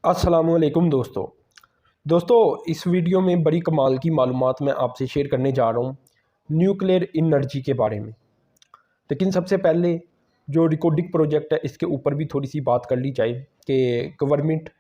अस्सलामुअलैकुम दोस्तों इस वीडियो में बड़ी कमाल की मालूमात मैं आपसे शेयर करने जा रहा हूँ न्यूक्लियर इनर्जी के बारे में। लेकिन सबसे पहले जो रिकॉर्डिंग प्रोजेक्ट है इसके ऊपर भी थोड़ी सी बात कर ली जाए कि गवर्नमेंट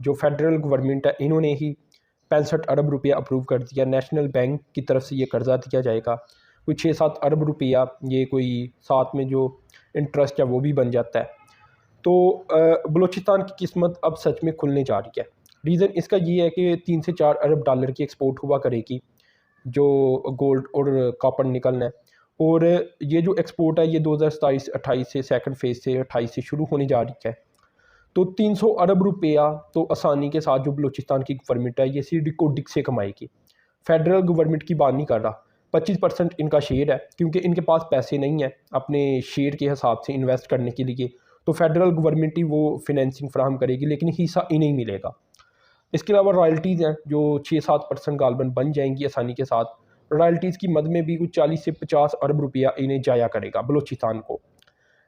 जो फेडरल गवर्नमेंट है इन्होंने ही 65 अरब रुपया अप्रूव कर दिया। नेशनल बैंक की तरफ से ये कर्ज़ा दिया जाएगा, कोई 6-7 अरब रुपया, ये कोई साथ में जो इंटरेस्ट है वो भी बन जाता है। तो बलूचिस्तान की किस्मत अब सच में खुलने जा रही है। रीज़न इसका ये है कि 3 से 4 अरब डॉलर की एक्सपोर्ट हुआ करेगी जो गोल्ड और कॉपर निकलना है। और ये जो एक्सपोर्ट है ये 2027-28 से सेकंड फेज़ से 28 से शुरू होने जा रही है। तो 300 अरब रुपया तो आसानी के साथ जो बलूचिस्तान की गवर्नमेंट है ये सिर्फ रिकॉर्डिंग से कमाएगी। फेडरल गवर्नमेंट की बात नहीं कर रहा। 25% इनका शेयर है, क्योंकि इनके पास पैसे नहीं है अपने शेयर के हिसाब से इन्वेस्ट करने के लिए, तो फेडरल गवर्नमेंट ही वो फिनेंसिंग फ्राहम करेगी, लेकिन हिस्सा इन्हें मिलेगा। इसके अलावा रॉयल्टीज़ हैं जो 6-7% गालबन बन जाएंगी आसानी के साथ। रॉयल्टीज़ की मद में भी कुछ 40 से 50 अरब रुपया इन्हें जाया करेगा बलूचिस्तान को।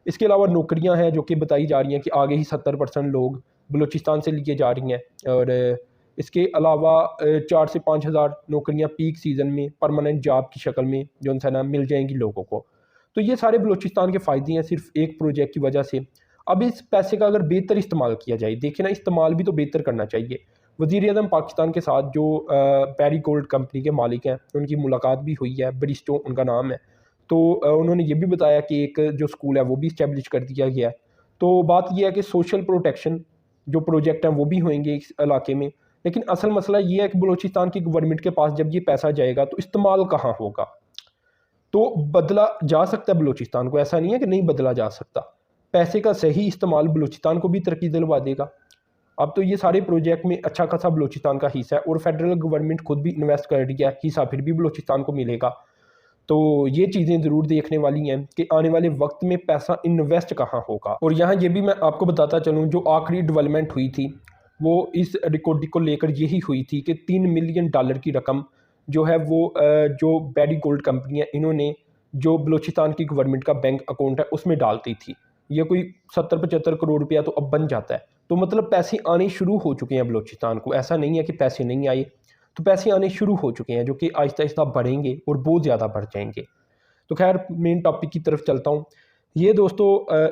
इसके अलावा नौकरियां हैं जो कि बताई जा रही हैं कि आगे ही 70% लोग बलूचिस्तान से लिए जा रही हैं। और इसके अलावा 4 से 5 हज़ार नौकरियां पीक सीज़न में परमानेंट जॉब की शक्ल में जो है ना मिल जाएंगी लोगों को। तो ये सारे बलूचिस्तान के फ़ायदे हैं सिर्फ एक प्रोजेक्ट की वजह से। अब इस पैसे का अगर बेहतर इस्तेमाल किया जाए, देखिए ना, इस्तेमाल भी तो बेहतर करना चाहिए। वज़ीर-ए-आज़म पाकिस्तान के साथ जो पैरी गोल्ड कंपनी के मालिक हैं उनकी मुलाकात भी हुई है, ब्रिस्टो उनका नाम है। तो उन्होंने ये भी बताया कि एक जो स्कूल है वो भी इस्टेब्लिश कर दिया गया है। तो बात ये है कि सोशल प्रोटेक्शन जो प्रोजेक्ट हैं वो भी होंगे इस इलाके में। लेकिन असल मसला ये है कि बलूचिस्तान की गवर्नमेंट के पास जब ये पैसा जाएगा तो इस्तेमाल कहाँ होगा? तो बदला जा सकता है बलूचिस्तान को, ऐसा नहीं है कि नहीं बदला जा सकता। पैसे का सही इस्तेमाल बलूचिस्तान को भी तरक्की दिलवा देगा। अब तो ये सारे प्रोजेक्ट में अच्छा खासा बलूचिस्तान का हिस्सा है और फेडरल गवर्नमेंट खुद भी इन्वेस्ट कर रही है, हिस्सा फिर भी बलूचिस्तान को मिलेगा। तो ये चीज़ें ज़रूर देखने वाली हैं कि आने वाले वक्त में पैसा इन्वेस्ट कहाँ होगा। और यहाँ ये भी मैं आपको बताता चलूँ, जो आखिरी डेवलपमेंट हुई थी वो इस रिकॉर्डिंग को लेकर यही हुई थी कि $3 मिलियन की रकम जो है वो जो बैरी गोल्ड कंपनी है इन्होंने जो बलूचिस्तान की गवर्नमेंट का बैंक अकाउंट है उसमें डालती थी। ये कोई 70-75 करोड़ रुपया तो अब बन जाता है। तो मतलब पैसे आने शुरू हो चुके हैं बलूचिस्तान को, ऐसा नहीं है कि पैसे नहीं आए। तो पैसे आने शुरू हो चुके हैं जो कि आहिस्ता आहिस्ता बढ़ेंगे और बहुत ज़्यादा बढ़ जाएंगे। तो खैर मेन टॉपिक की तरफ चलता हूँ। ये दोस्तों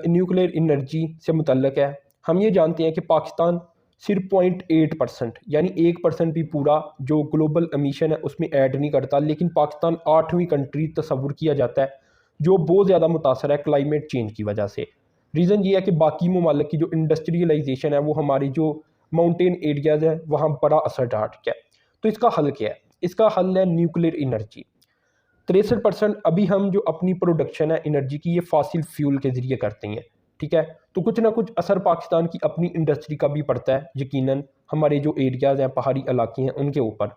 न्यूक्लियर एनर्जी से मुतल्लक है। हम ये जानते हैं कि पाकिस्तान सिर्फ 0.8% यानी 1% भी पूरा जो ग्लोबल एमिशन है उसमें ऐड नहीं करता, लेकिन पाकिस्तान 8वीं कंट्री तस्वुर किया जाता है जो बहुत ज़्यादा मुतासर है क्लाइमेट चेंज की वजह से। रीज़न ये है कि बाकी ममालिक की जो इंडस्ट्रियलाइजेशन है वो हमारी जो माउंटेन एरियाज़ है वहाँ बड़ा असर डाल रही है। तो इसका हल क्या है? इसका हल है न्यूक्लियर एनर्जी। 63% अभी हम जो अपनी प्रोडक्शन है एनर्जी की ये फॉसिल फ्यूल के ज़रिए करते हैं, ठीक है। तो कुछ ना कुछ असर पाकिस्तान की अपनी इंडस्ट्री का भी पड़ता है, यकीनन हमारे जो एरियाज़ हैं पहाड़ी इलाके हैं उनके ऊपर।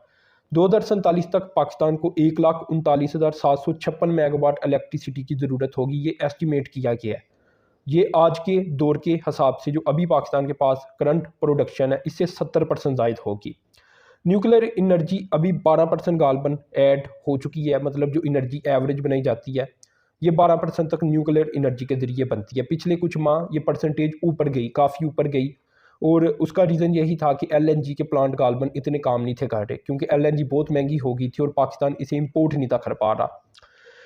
2047 तक पाकिस्तान को 1,39,756 मेगावाट इलेक्ट्रिसिटी की ज़रूरत होगी, ये एस्टिमेट किया गया है। ये आज के दौर के हिसाब से जो अभी पाकिस्तान के पास करंट प्रोडक्शन है इससे 70% ज़ायद होगी। न्यूक्लियर एनर्जी अभी 12% गालबन ऐड हो चुकी है, मतलब जो एनर्जी एवरेज बनाई जाती है ये 12% तक न्यूक्लियर एनर्जी के ज़रिए बनती है। पिछले कुछ माह ये परसेंटेज ऊपर गई, काफ़ी ऊपर गई। और उसका रीज़न यही था कि एलएनजी के प्लांट गालबन इतने काम नहीं थे कर रहे, क्योंकि एलएनजी बहुत महंगी हो गई थी और पाकिस्तान इसे इम्पोर्ट नहीं था कर पा रहा।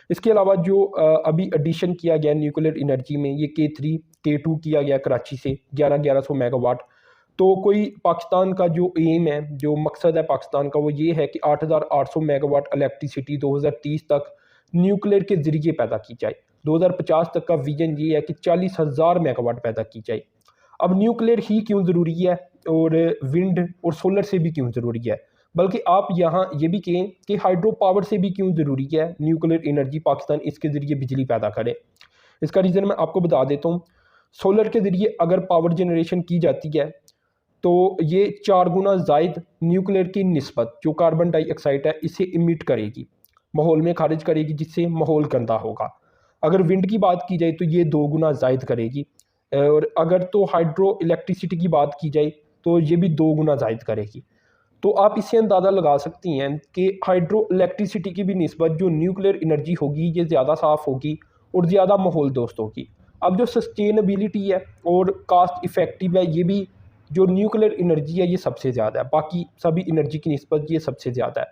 इसके अलावा जो अभी एडिशन किया गया न्यूक्लियर एनर्जी में, ये K3 K2 किया गया कराची से 1100 मेगावाट। तो कोई पाकिस्तान का जो एम है, जो मकसद है पाकिस्तान का, वो ये है कि 8800 मेगावाट इलेक्ट्रिसिटी 2030 तक न्यूक्लियर के ज़रिए पैदा की जाए। 2050 तक का विजन ये है कि 40,000 मेगावाट पैदा की जाए। अब न्यूक्लियर ही क्यों ज़रूरी है और विंड और सोलर से भी क्यों ज़रूरी है, बल्कि आप यहाँ ये भी कहें कि हाइड्रो पावर से भी क्यों ज़रूरी है न्यूक्लियर एनर्जी, पाकिस्तान इसके ज़रिए बिजली पैदा करे। इसका रीज़न मैं आपको बता देता हूँ। सोलर के ज़रिए अगर पावर जनरेशन की जाती है तो ये 4 गुना ज़ायद न्यूक्लियर की निस्बत जो कार्बन डाइऑक्साइड है इसे इमिट करेगी, माहौल में खारिज करेगी, जिससे माहौल गंदा होगा। अगर विंड की बात की जाए तो ये 2 गुना ज़ायद करेगी। और अगर तो हाइड्रो इलेक्ट्रिसिटी की बात की जाए तो ये भी 2 गुना ज़ायद करेगी। तो आप इससे अंदाज़ा लगा सकती हैं कि हाइड्रो इलेक्ट्रिसिटी की भी निस्बत जो न्यूक्लियर एनर्जी होगी ये ज़्यादा साफ़ होगी और ज़्यादा माहौल दोस्त होगी। अब जो सस्टेनेबिलिटी है और कास्ट इफ़ेक्टिव है ये भी जो न्यूक्लियर एनर्जी है ये सबसे ज़्यादा है, बाकी सभी एनर्जी की निस्बत ये सबसे ज़्यादा है।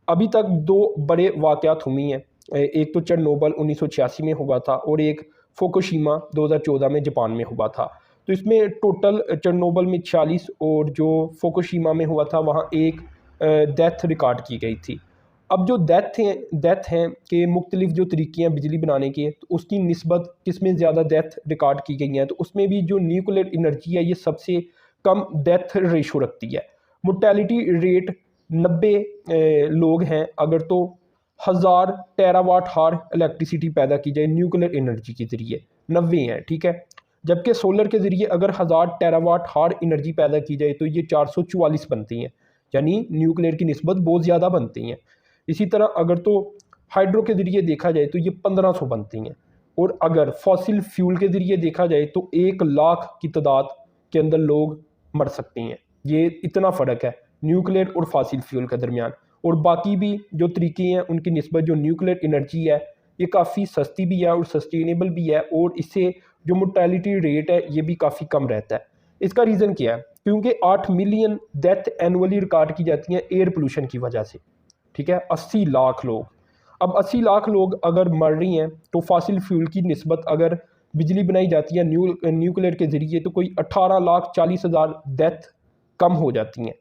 अभी तक दो बड़े वाक़यात हुई हैं, एक तो चेरनोबिल 1986 में हुआ था और एक फुकुशिमा 2014 में जापान में हुआ था। तो इसमें टोटल चेरनोबिल में 46 और जो फुकुशिमा में हुआ था वहाँ एक डेथ रिकॉर्ड की गई थी। अब जो डेथ हैं कि मुख्तलिफ जो तरीके हैं बिजली बनाने के, तो उसकी निस्बत किसमें ज़्यादा डेथ रिकॉर्ड की गई हैं, तो उसमें भी जो न्यूक्लियर एनर्जी है ये सबसे कम डेथ रेशो रखती है। मोर्टेलिटी रेट 90 लोग हैं अगर तो 1000 टेरावाट हार इलेक्ट्रिसिटी पैदा की जाए न्यूक्लियर एनर्जी के ज़रिए, 90 हैं, ठीक है। जबकि सोलर के ज़रिए अगर 1000 टेरावाट हार एनर्जी पैदा की जाए तो ये 444 बनती हैं, यानी न्यूक्लियर की निस्बत बहुत ज़्यादा बनती हैं। इसी तरह अगर तो हाइड्रो के ज़रिए देखा जाए तो ये 1500 बनती हैं, और अगर फॉसिल फ्यूल के ज़रिए देखा जाए तो 1 लाख की तादाद के अंदर लोग मर सकते हैं। ये इतना फ़र्क है न्यूक्लियर और फॉसिल फ्यूल के दरमियान। और बाकी भी जो तरीके हैं उनकी निस्बत जो न्यूक्लियर एनर्जी है ये काफ़ी सस्ती भी है और सस्टेनेबल भी है, और इससे जो मोर्टेलिटी रेट है ये भी काफ़ी कम रहता है। इसका रीज़न क्या है? क्योंकि 8 मिलियन डेथ एनुअली रिकॉर्ड की जाती हैं एयर पोल्यूशन की वजह से, ठीक है। 80 लाख लोग, अब 80 लाख लोग अगर मर रही हैं तो फॉसिल फ्यूल की निस्बत अगर बिजली बनाई जाती है न्यूक्लियर के ज़रिए तो कोई 18,40,000 डेथ कम हो जाती हैं।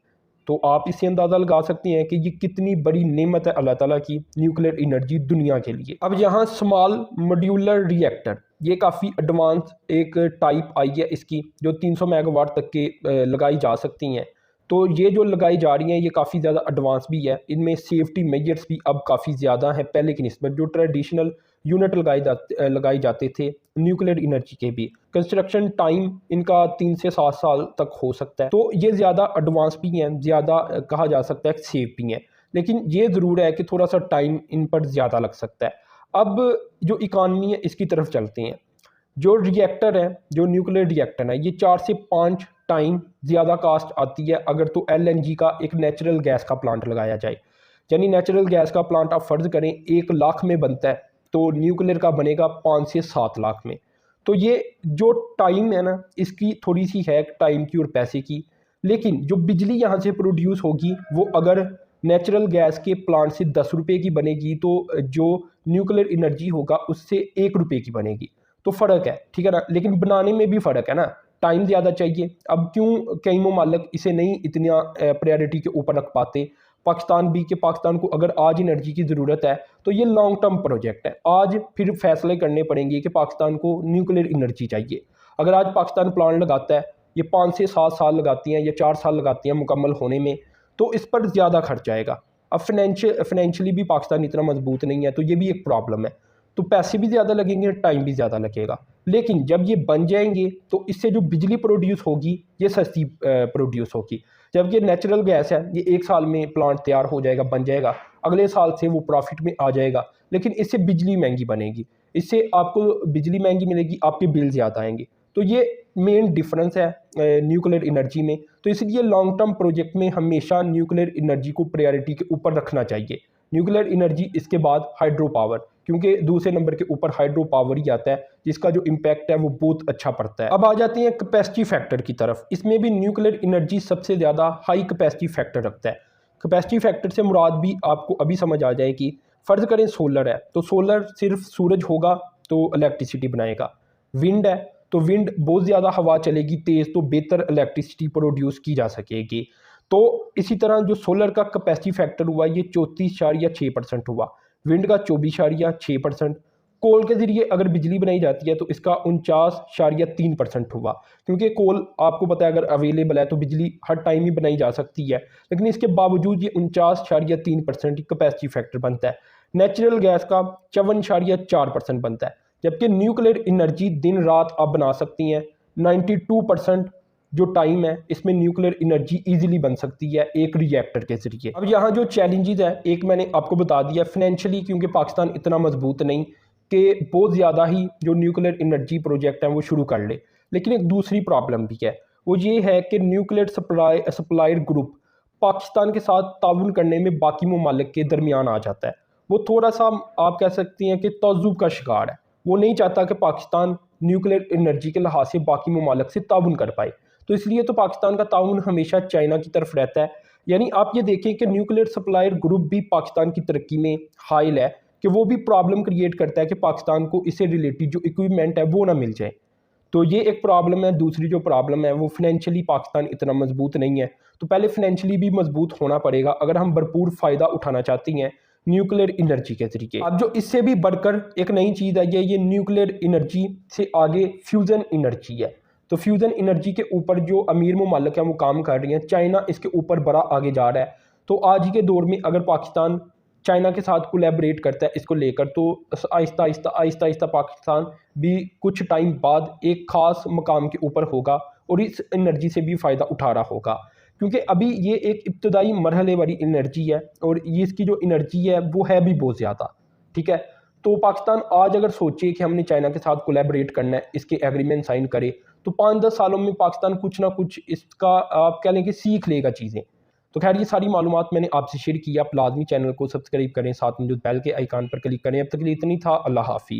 तो आप इससे अंदाज़ा लगा सकते हैं कि ये कितनी बड़ी नेमत है अल्लाह ताला की न्यूक्लियर एनर्जी दुनिया के लिए। अब यहाँ स्मॉल मॉड्यूलर रिएक्टर, ये काफ़ी एडवांस एक टाइप आई है इसकी, जो 300 मेगावाट तक के लगाई जा सकती हैं। तो ये जो लगाई जा रही हैं ये काफ़ी ज़्यादा एडवांस भी है, इनमें सेफ्टी मेजर्स भी अब काफ़ी ज़्यादा हैं पहले की निस्बत। जो ट्रेडिशनल यूनिट लगाए जाते थे न्यूक्लियर एनर्जी के भी, कंस्ट्रक्शन टाइम इनका 3 से 7 साल तक हो सकता है। तो ये ज़्यादा एडवांस भी हैं, ज़्यादा कहा जा सकता है सेफ भी हैं, लेकिन ये ज़रूर है कि थोड़ा सा टाइम इन पर ज़्यादा लग सकता है। अब जो इकानमी है इसकी तरफ चलते हैं। जो रिएक्टर है, जो न्यूक्लियर रिएक्टर है, ये 4 से 5 टाइम ज़्यादा कास्ट आती है अगर तो एलएनजी का एक नेचुरल गैस का प्लांट लगाया जाए। यानी नेचुरल गैस का प्लांट आप फ़र्ज़ करें 1 लाख में बनता है, तो न्यूक्लियर का बनेगा 5 से 7 लाख में। तो ये जो टाइम है ना, इसकी थोड़ी सी है टाइम की और पैसे की, लेकिन जो बिजली यहाँ से प्रोड्यूस होगी वो अगर नेचुरल गैस के प्लांट से 10 रुपये की बनेगी तो जो न्यूक्लियर एनर्जी होगा उससे 1 रुपये की बनेगी। तो फ़र्क है, ठीक है ना, लेकिन बनाने में भी फ़र्क है ना, टाइम ज़्यादा चाहिए। अब क्यों कई ममालिक इसे नहीं इतना प्रायोरिटी के ऊपर रख पाते, पाकिस्तान भी, कि पाकिस्तान को अगर आज एनर्जी की ज़रूरत है तो ये लॉन्ग टर्म प्रोजेक्ट है, आज फिर फैसले करने पड़ेंगे कि पाकिस्तान को न्यूक्लियर एनर्जी चाहिए। अगर आज पाकिस्तान प्लांट लगाता है, ये 5 से 7 साल लगाती हैं या 4 साल लगाती हैं मुकम्मल होने में, तो इस पर ज़्यादा खर्च आएगा। अब फाइनेंशियली भी पाकिस्तान इतना मजबूत नहीं है, तो ये भी एक प्रॉब्लम है। तो पैसे भी ज़्यादा लगेंगे, टाइम भी ज़्यादा लगेगा। लेकिन जब ये बन जाएंगे तो इससे जो बिजली प्रोड्यूस होगी ये सस्ती प्रोड्यूस होगी। जब ये नेचुरल गैस है, ये 1 साल में प्लांट तैयार हो जाएगा, बन जाएगा, अगले साल से वो प्रॉफिट में आ जाएगा, लेकिन इससे बिजली महंगी बनेगी, इससे आपको बिजली महंगी मिलेगी, आपके बिल ज़्यादा आएंगे। तो ये मेन डिफरेंस है न्यूक्लियर एनर्जी में। तो इसलिए लॉन्ग टर्म प्रोजेक्ट में हमेशा न्यूक्लियर एनर्जी को प्रायोरिटी के ऊपर रखना चाहिए। न्यूक्लियर एनर्जी, इसके बाद हाइड्रो पावर, क्योंकि दूसरे नंबर के ऊपर हाइड्रो पावर ही आता है जिसका जो इम्पैक्ट है वो बहुत अच्छा पड़ता है। अब आ जाते हैं कैपेसिटी फैक्टर की तरफ। इसमें भी न्यूक्लियर एनर्जी सबसे ज़्यादा हाई कैपेसिटी फैक्टर रखता है। कैपेसिटी फैक्टर से मुराद भी आपको अभी समझ आ जाएगी। फ़र्ज़ करें सोलर है, तो सोलर सिर्फ सूरज होगा तो इलेक्ट्रिसिटी बनाएगा। विंड है तो विंड बहुत ज़्यादा हवा चलेगी तेज़, तो बेहतर इलेक्ट्रिसिटी प्रोड्यूस की जा सकेगी। तो इसी तरह जो सोलर का कैपेसिटी फैक्टर हुआ ये 34.6% हुआ, विंड का 24.6%। कोल के ज़रिए अगर बिजली बनाई जाती है तो इसका 49.3% हुआ, क्योंकि कोल आपको पता है अगर अवेलेबल है तो बिजली हर टाइम ही बनाई जा सकती है, लेकिन इसके बावजूद ये 49.3% कैपेसिटी फैक्टर बनता है। नेचुरल गैस का 54.4% बनता है, जबकि न्यूक्लियर एनर्जी दिन रात आप बना सकती हैं। 92% जो टाइम है इसमें न्यूक्लियर एनर्जी इजीली बन सकती है एक रिएक्टर के ज़रिए। अब यहाँ जो चैलेंजेस है, एक मैंने आपको बता दिया फाइनेंशियली, क्योंकि पाकिस्तान इतना मजबूत नहीं कि बहुत ज़्यादा ही जो न्यूक्लियर एनर्जी प्रोजेक्ट हैं वो शुरू कर ले। लेकिन एक दूसरी प्रॉब्लम भी है, वो ये है कि न्यूक्लियर सप्लायर ग्रुप पाकिस्तान के साथ ताउन करने में बाकी ममालिक के दरमियान आ जाता है। वो थोड़ा सा आप कह सकती हैं कि तज़ुब का शिकार है, वो नहीं चाहता कि पाकिस्तान न्यूक्लियर एनर्जी के लिहाज से बाकी ममालिक से ताउन कर पाए। तो इसलिए तो पाकिस्तान का ताउन हमेशा चाइना की तरफ रहता है। यानी आप ये देखें कि न्यूक्लियर सप्लायर ग्रुप भी पाकिस्तान की तरक्की में हाइल है कि वो भी प्रॉब्लम क्रिएट करता है कि पाकिस्तान को इससे रिलेटेड जो इक्विपमेंट है वो ना मिल जाए। तो ये एक प्रॉब्लम है। दूसरी जो प्रॉब्लम है वो फाइनेंशियली पाकिस्तान इतना मजबूत नहीं है, तो पहले फाइनेंशियली भी मजबूत होना पड़ेगा अगर हम भरपूर फ़ायदा उठाना चाहते हैं न्यूक्लियर एनर्जी के तरीके। अब जो इससे भी बढ़कर एक नई चीज़ आई है, ये न्यूक्लियर एनर्जी से आगे फ्यूज़न एनर्जी है। तो फ्यूज़न एनर्जी के ऊपर जो अमीर ममालिक हैं वो काम कर रही हैं, चाइना इसके ऊपर बड़ा आगे जा रहा है। तो आज के दौर में अगर पाकिस्तान चाइना के साथ कोलैबोरेट करता है इसको लेकर, तो आहिस्ता आहिस्ता आहिस्ता आहिस्ता पाकिस्तान भी कुछ टाइम बाद एक ख़ास मकाम के ऊपर होगा और इस एनर्जी से भी फ़ायदा उठा रहा होगा, क्योंकि अभी ये एक इब्तदाई मरहले वाली एनर्जी है और ये इसकी जो एनर्जी है वो है भी बहुत ज़्यादा। ठीक है, तो पाकिस्तान आज अगर सोचे कि हमने चाइना के साथ कोलैबोरेट करना है, इसके एग्रीमेंट साइन करे, तो 5-10 सालों में पाकिस्तान कुछ ना कुछ इसका आप कह लें कि सीख लेगा चीज़ें। तो खैर ये सारी मालूमात मैंने आपसे शेयर की। आप लाजमी चैनल को सब्सक्राइब करें, साथ में जो बेल के आइकान पर क्लिक करें। अब तक के लिए इतनी था। अल्लाह हाफिज़।